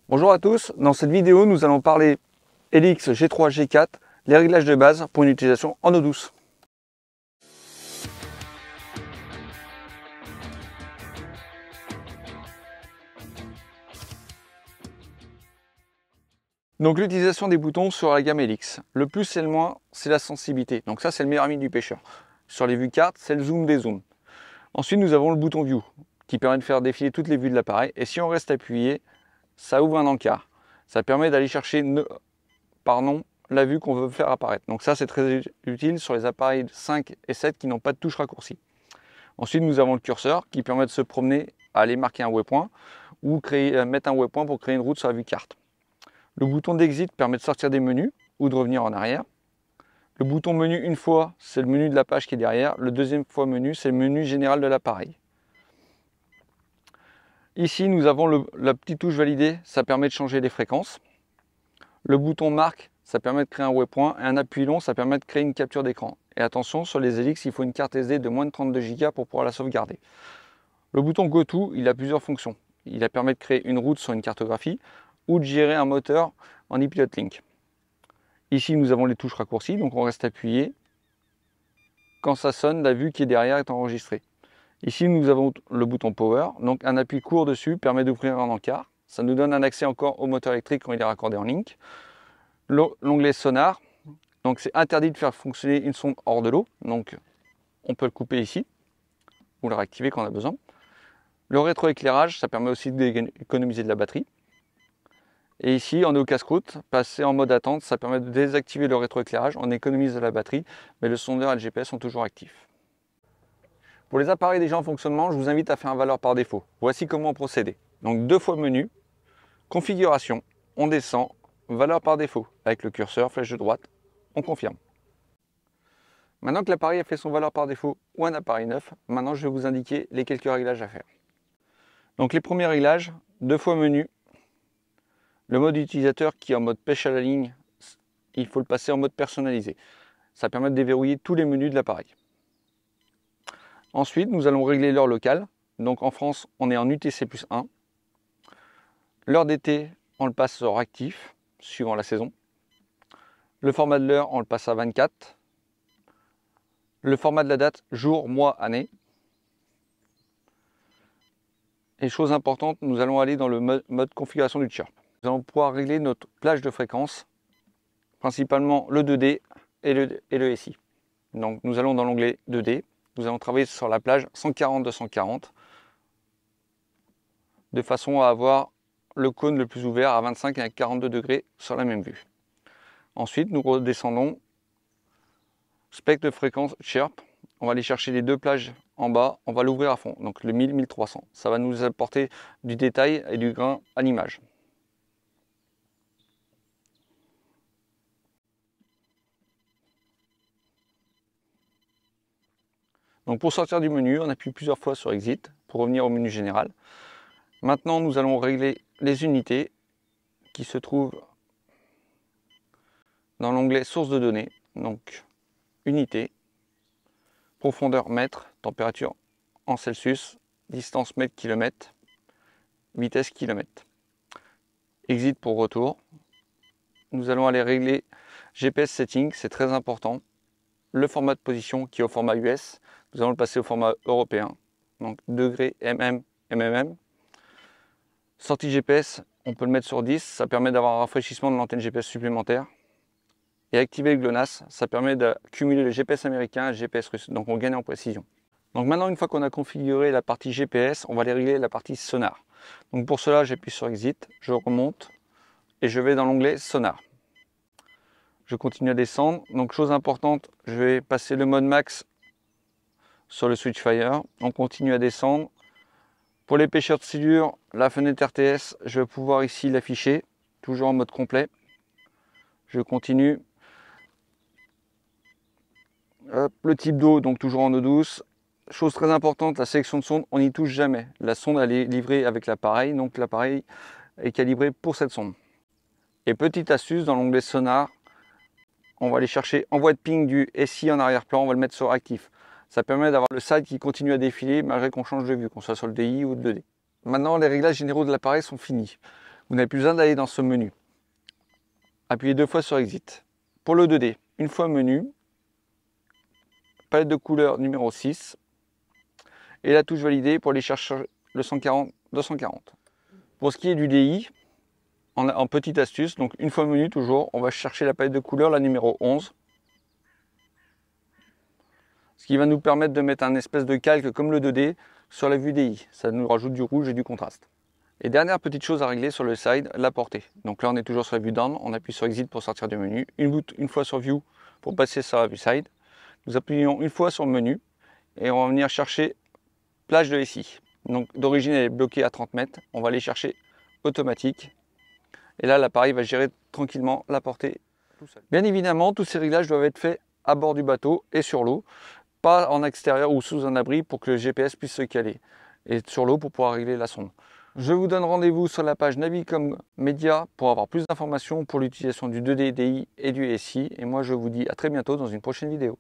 Bonjour à tous, dans cette vidéo nous allons parler Helix G3 G4, les réglages de base pour une utilisation en eau douce. Donc l'utilisation des boutons sur la gamme Helix. Le plus et le moins, c'est la sensibilité. Donc ça c'est le meilleur ami du pêcheur. Sur les vues cartes, c'est le zoom des zooms. Ensuite nous avons le bouton View qui permet de faire défiler toutes les vues de l'appareil. Et si on reste appuyé, ça ouvre un encart. Ça permet d'aller chercher la vue qu'on veut faire apparaître. Donc ça c'est très utile sur les appareils 5 et 7 qui n'ont pas de touche raccourcie. Ensuite nous avons le curseur qui permet de se promener à aller marquer un waypoint ou mettre un waypoint pour créer une route sur la vue carte. Le bouton d'exit permet de sortir des menus ou de revenir en arrière. Le bouton menu une fois, c'est le menu de la page qui est derrière. Le deuxième fois menu, c'est le menu général de l'appareil. Ici, nous avons la petite touche valider, ça permet de changer les fréquences. Le bouton marque, ça permet de créer un waypoint. Et un appui long, ça permet de créer une capture d'écran. Et attention, sur les Helix, il faut une carte SD de moins de 32 Go pour pouvoir la sauvegarder. Le bouton Go To, il a plusieurs fonctions. Il permet de créer une route sur une cartographie ou de gérer un moteur en ePilot Link. Ici, nous avons les touches raccourcies, donc on reste appuyé. Quand ça sonne, la vue qui est derrière est enregistrée. Ici, nous avons le bouton Power, donc un appui court dessus permet d'ouvrir un encart. Ça nous donne un accès encore au moteur électrique quand il est raccordé en Link. L'onglet Sonar, donc c'est interdit de faire fonctionner une sonde hors de l'eau, donc on peut le couper ici, ou le réactiver quand on a besoin. Le rétroéclairage, ça permet aussi d'économiser de la batterie. Et ici, on est au casse-croûte, passer en mode attente, ça permet de désactiver le rétroéclairage, on économise de la batterie, mais le sondeur et le GPS sont toujours actifs. Pour les appareils déjà en fonctionnement, je vous invite à faire un valeur par défaut. Voici comment procéder. Donc 2 fois menu, configuration, on descend, valeur par défaut. Avec le curseur, flèche de droite, on confirme. Maintenant que l'appareil a fait son valeur par défaut ou un appareil neuf, maintenant je vais vous indiquer les quelques réglages à faire. Donc les premiers réglages, 2 fois menu, le mode utilisateur qui est en mode pêche à la ligne, il faut le passer en mode personnalisé. Ça permet de déverrouiller tous les menus de l'appareil. Ensuite, nous allons régler l'heure locale. Donc en France, on est en UTC+1. L'heure d'été, on le passe sur actif, suivant la saison. Le format de l'heure, on le passe à 24. Le format de la date, jour, mois, année. Et chose importante, nous allons aller dans le mode configuration du Chirp. Nous allons pouvoir régler notre plage de fréquence, principalement le 2D et le SI. Donc nous allons dans l'onglet 2D. Nous allons travailler sur la plage 140-240 de façon à avoir le cône le plus ouvert à 25 et à 42 degrés sur la même vue. Ensuite, nous redescendons spectre de fréquence Chirp. On va aller chercher les 2 plages en bas, on va l'ouvrir à fond, donc le 1000-1300. Ça va nous apporter du détail et du grain à l'image. Donc pour sortir du menu, on appuie plusieurs fois sur Exit pour revenir au menu général. Maintenant, nous allons régler les unités qui se trouvent dans l'onglet source de données. Donc unité, profondeur mètre, température en Celsius, distance mètre kilomètre, vitesse kilomètre. Exit pour retour. Nous allons aller régler GPS setting, c'est très important. Le format de position qui est au format US, nous allons le passer au format européen. Donc degrés, MMM. Sortie GPS, on peut le mettre sur 10, ça permet d'avoir un rafraîchissement de l'antenne GPS supplémentaire. Et activer le GLONASS, ça permet de cumuler le GPS américain et le GPS russe, donc on gagne en précision. Donc maintenant, une fois qu'on a configuré la partie GPS, on va aller régler la partie sonar. Donc pour cela, j'appuie sur Exit, je remonte et je vais dans l'onglet Sonar. Je continue à descendre. Donc chose importante, je vais passer le mode max sur le Switchfire. On continue à descendre. Pour les pêcheurs de silure, la fenêtre RTS, je vais pouvoir ici l'afficher, toujours en mode complet. Je continue. Hop, le type d'eau, donc toujours en eau douce. Chose très importante, la sélection de sonde, on n'y touche jamais. La sonde, elle est livrée avec l'appareil, donc l'appareil est calibré pour cette sonde. Et petite astuce, dans l'onglet Sonar, on va aller chercher envoi de ping du SI en arrière-plan, on va le mettre sur actif. Ça permet d'avoir le side qui continue à défiler malgré qu'on change de vue, qu'on soit sur le DI ou le 2D. Maintenant, les réglages généraux de l'appareil sont finis. Vous n'avez plus besoin d'aller dans ce menu. Appuyez 2 fois sur Exit. Pour le 2D, une fois menu, palette de couleurs numéro 6 et la touche validée pour aller chercher le 140-240. Pour ce qui est du DI, en petite astuce, donc une fois menu toujours, on va chercher la palette de couleurs, la numéro 11. Ce qui va nous permettre de mettre un espèce de calque comme le 2D sur la vue DI. Ça nous rajoute du rouge et du contraste. Et dernière petite chose à régler sur le side, la portée. Donc là on est toujours sur la vue down, on appuie sur Exit pour sortir du menu, une fois sur View pour passer sur la vue side. Nous appuyons une fois sur le menu et on va venir chercher plage de SI. Donc d'origine elle est bloquée à 30 mètres, on va aller chercher automatique. Et là l'appareil va gérer tranquillement la portée tout seul. Bien évidemment tous ces réglages doivent être faits à bord du bateau et sur l'eau, pas en extérieur ou sous un abri pour que le GPS puisse se caler. Et sur l'eau pour pouvoir régler la sonde. Je vous donne rendez-vous sur la page Navicom Media pour avoir plus d'informations pour l'utilisation du 2D DI et du SI. Et moi je vous dis à très bientôt dans une prochaine vidéo.